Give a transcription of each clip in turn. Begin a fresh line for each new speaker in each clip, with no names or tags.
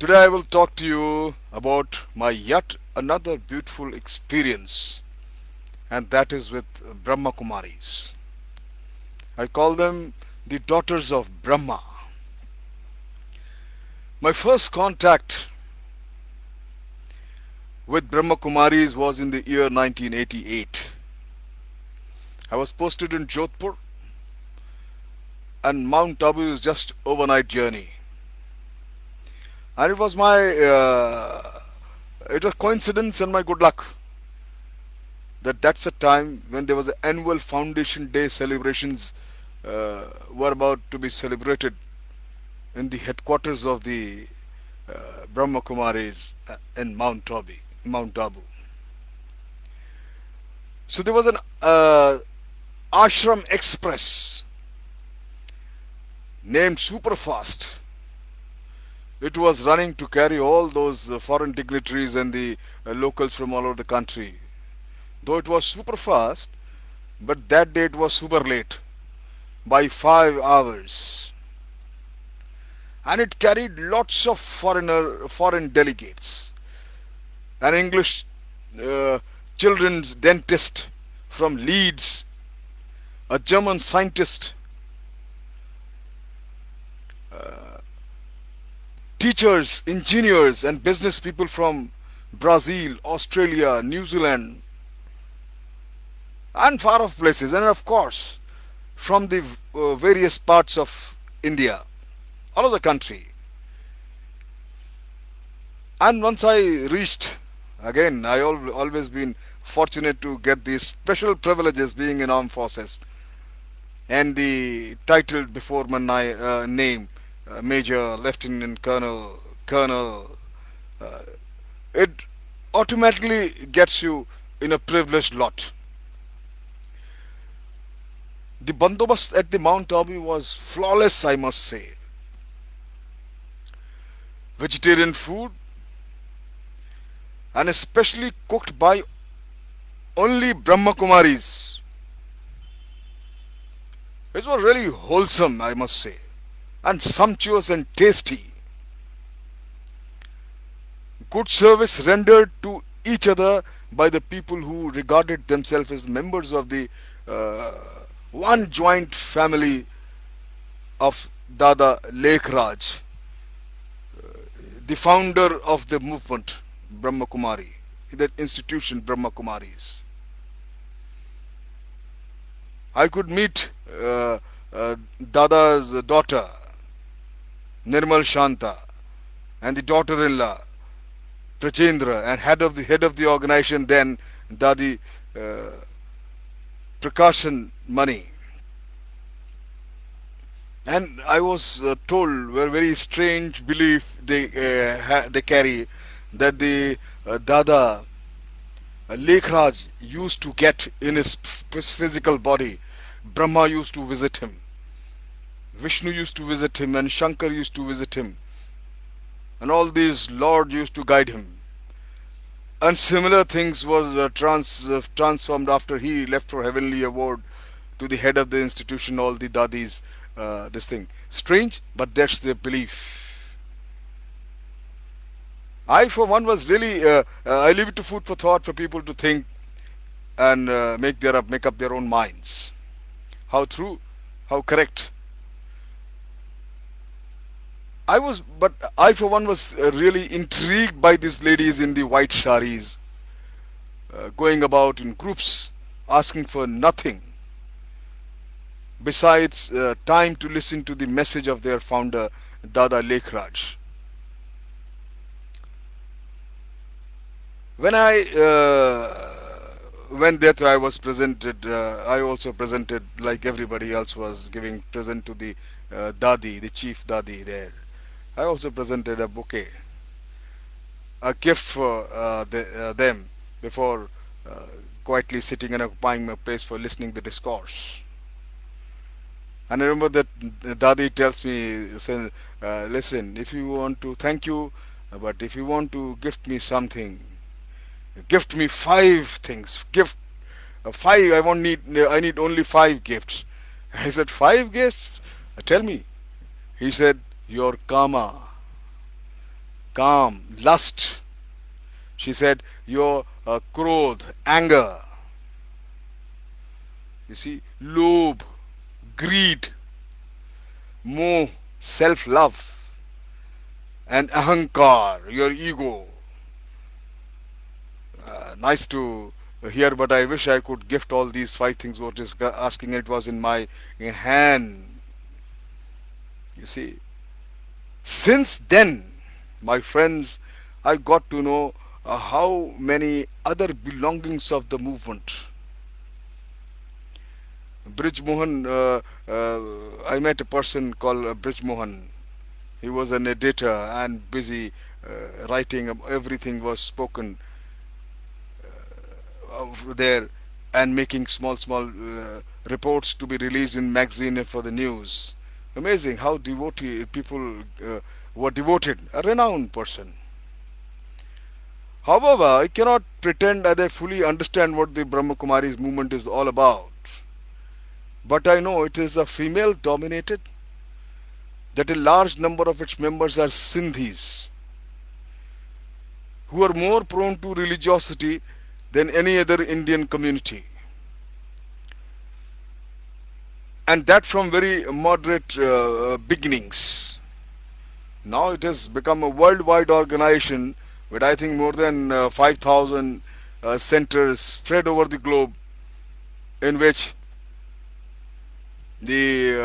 Today I will talk to you about my yet another beautiful experience, and that is with Brahmakumaris. I call them the daughters of Brahma. My first contact with Brahmakumaris was in the year 1988. I was posted in Jodhpur, and Mount Abu is just overnight journey. And it was coincidence and my good luck that's a time when there was the annual Foundation Day celebrations were about to be celebrated in the headquarters of the Brahmakumaris in Mount Abu. So there was an ashram express named Superfast. It was running to carry all those foreign dignitaries and the locals from all over the country. Though it was super fast, but that day it was super late by 5 hours, and it carried lots of foreign delegates, an English uh, children's dentist from Leeds, a German scientist, teachers, engineers, and business people from Brazil, Australia, New Zealand, and far off places, and of course from the various parts of India, all over the country. And once I reached, again, always been fortunate to get these special privileges being in armed forces and the title before my name, Major, Lieutenant Colonel, Colonel. It automatically gets you in a privileged lot. The bandobast at the Mount Abu was flawless, I must say. Vegetarian food, and especially cooked by only Brahmakumaris. It was really wholesome, I must say, and sumptuous and tasty. Good service rendered to each other by the people who regarded themselves as members of the uh, one joint family of Dada Lekhraj, the founder of the movement Brahmakumari, that institution Brahmakumaris. I could meet Dada's daughter Nirmal Shanta and the daughter-in-law Prachendra, and head of the organization then, Dadi uh, Prakashan Mani. And I was told were very strange belief they carry, that the Dada Lekhraj used to get in his physical body. Brahma used to visit him, Vishnu used to visit him, and Shankar used to visit him, and all these Lord used to guide him. And similar things was transformed after he left for heavenly award to the head of the institution, all the dadis. This thing strange, but that's their belief. I, for one, was really I leave it to food for thought for people to think and make up their own minds. How true, how correct. I, for one, was really intrigued by these ladies in the white saris, going about in groups, asking for nothing besides time to listen to the message of their founder, Dada Lekhraj. When I when that I was presented, I also presented, like everybody else was giving present to the Dadi, the chief Dadi there. I also presented a bouquet, a gift for them before uh, quietly sitting and occupying my place for listening the discourse. And I remember that Dadi tells me, says, listen, if you want to, thank you, but if you want to gift me something, gift me five things. Gift five. I need only five gifts. I said, five gifts? Tell me. He said, your karma. calm, lust. She said, your krodh, anger, you see, lobe, greed, moh, self love, and ahankar, your ego. Nice to hear, but I wish I could gift all these five things what is asking. It was in my hand. You see, since then, my friends, I got to know how many other belongings of the movement. Brij Mohan, I met a person called Brij Mohan. He was an editor and busy writing. Everything was spoken there and making small reports to be released in magazine for the news. Amazing how devoted people were devoted. A renowned person. However, I cannot pretend that I fully understand what the Brahmakumaris movement is all about. But I know it is a female dominated, that a large number of its members are Sindhis, who are more prone to religiosity than any other Indian community. And that from very moderate beginnings. Now it has become a worldwide organization with I think more than 5,000 centers spread over the globe, in which the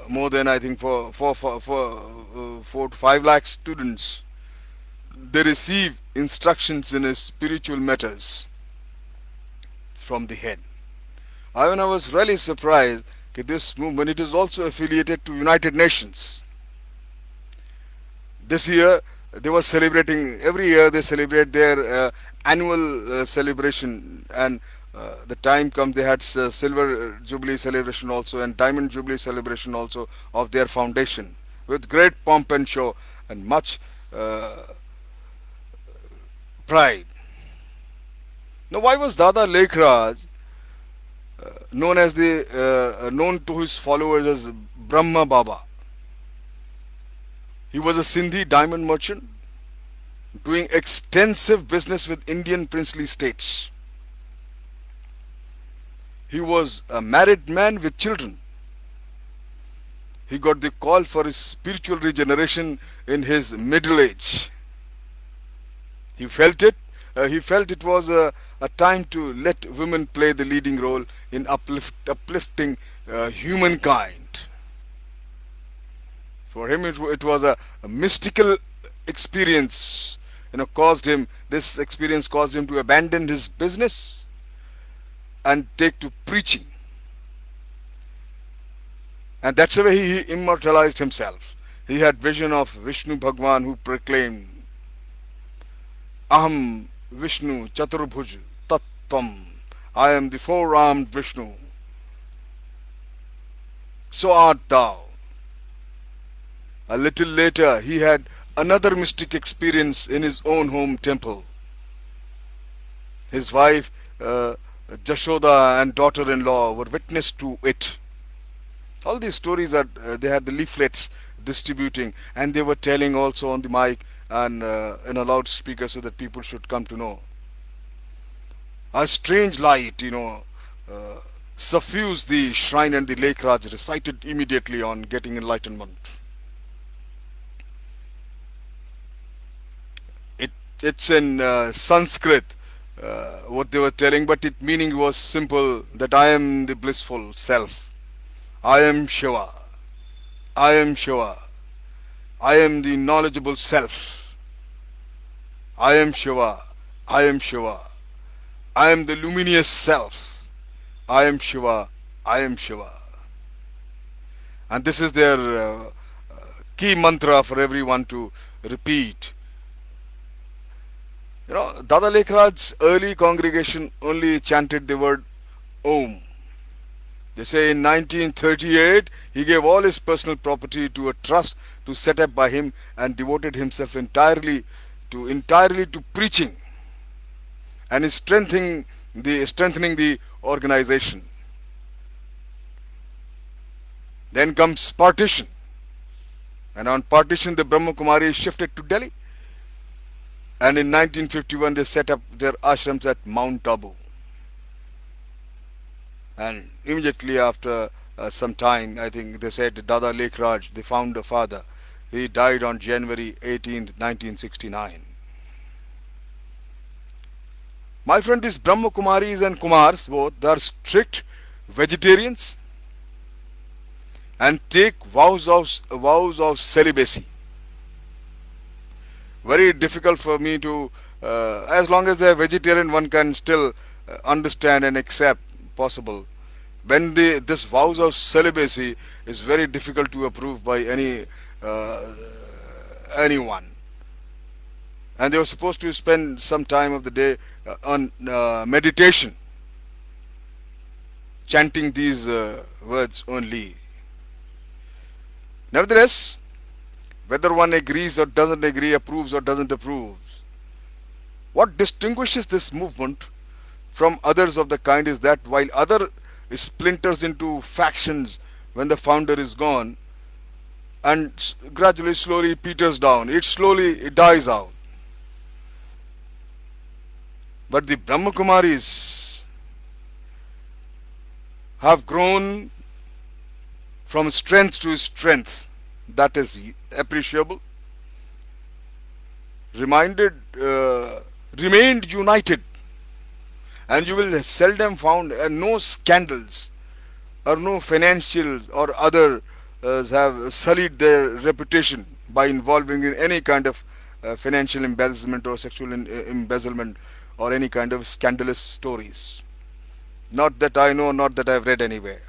more than I think for 4 to 5 lakh students, they receive instructions in spiritual matters from the head. When I was really surprised that this movement it is also affiliated to United Nations. This year they were celebrating. Every year they celebrate their annual celebration, and the time comes they had silver jubilee celebration also and diamond jubilee celebration also of their foundation with great pomp and show and much uh, pride. Now, why was Dada Lekhraj known to his followers as Brahma Baba? He was a Sindhi diamond merchant doing extensive business with Indian princely states. He was a married man with children. He got the call for his spiritual regeneration in his middle age. He felt it. He felt it was a time to let women play the leading role in uplifting humankind. For him, it was a mystical experience. This experience caused him to abandon his business and take to preaching. And that's the way he immortalized himself. He had vision of Vishnu Bhagwan who proclaimed, Aham Vishnu Chaturbhuj Tattvam. I am the four-armed Vishnu. So art thou. A little later, he had another mystic experience in his own home temple. His wife, Jashoda, and daughter-in-law were witness to it. All these stories are, they had the leaflets distributing, and they were telling also on the mic and in a loudspeaker so that people should come to know. A strange light, suffused the shrine, and the Lake Raj recited immediately on getting enlightenment. It's in Sanskrit what they were telling, but its meaning was simple, that I am the blissful self. I am Shiva. I am Shiva. I am the knowledgeable self. I am Shiva. I am Shiva. I am the luminous self. I am Shiva. I am Shiva. And this is their key mantra for everyone to repeat. Dada Lekhraj's early congregation only chanted the word Om. They say in 1938 he gave all his personal property to a trust to set up by him and devoted himself entirely to preaching and strengthening the organization. Then comes partition, and on partition the Brahmakumaris shifted to Delhi. And in 1951, they set up their ashrams at Mount Abu. And immediately after some time, I think they said Dada Lake Raj, the founder father, he died on January 18th, 1969. My friend, these Brahmakumaris and Kumars both, they are strict vegetarians and take vows of celibacy. Very difficult for me to, as long as they are vegetarian, one can still understand and accept possible. When this vows of celibacy is very difficult to approve by uh, anyone, and they were supposed to spend some time of the day on meditation, chanting these words only. Nevertheless, whether one agrees or doesn't agree, approves or doesn't approve, what distinguishes this movement from others of the kind is that while other splinters into factions when the founder is gone and gradually slowly peters down, it dies out. But the Brahmakumaris have grown from strength to strength. That is appreciable. Reminded, remained united, and you will seldom found no scandals or no financial or other have sullied their reputation by involving in any kind of financial embezzlement or sexual embezzlement or any kind of scandalous stories. Not that I know, not that I've read anywhere.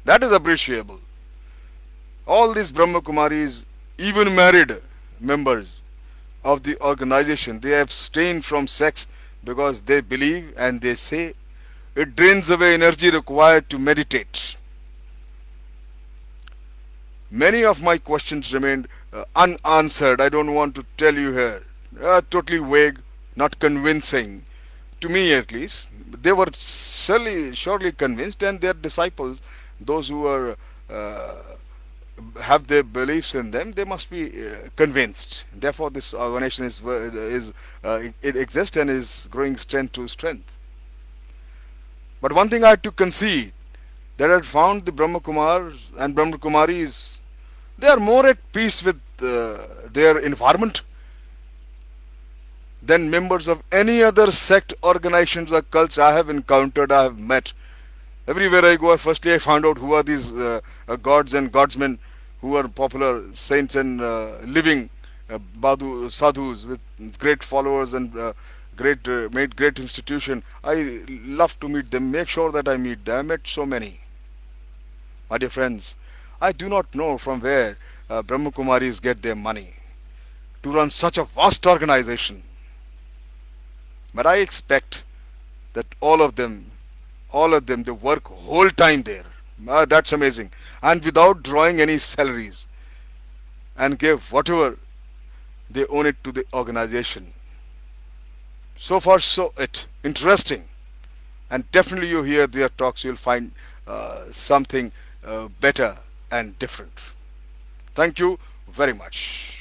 That is appreciable. All these Brahmakumaris, even married members of the organization, they abstain from sex because they believe and they say it drains away energy required to meditate. Many of my questions remained unanswered. I don't want to tell you here. Totally vague, not convincing. To me at least. They were surely convinced, and their disciples, those who are have their beliefs in them, they must be convinced. Therefore, this organization it exists and is growing strength to strength. But one thing I had to concede, that I had found the Brahmakumars and Brahmakumaris, they are more at peace with their environment than members of any other sect, organizations, or cults I have encountered, I have met. Everywhere I go, firstly I found out who are these gods and godsmen who are popular saints and living sadhus with great followers and made great institution. I love to meet them, make sure that I meet them. I met so many. My dear friends, I do not know from where Brahmakumaris get their money to run such a vast organization. But I expect that all of them, they work whole time there. That's amazing. And without drawing any salaries, and give whatever they own it to the organization. So far, so it. Interesting. And definitely you hear their talks, you'll find something better and different. Thank you very much.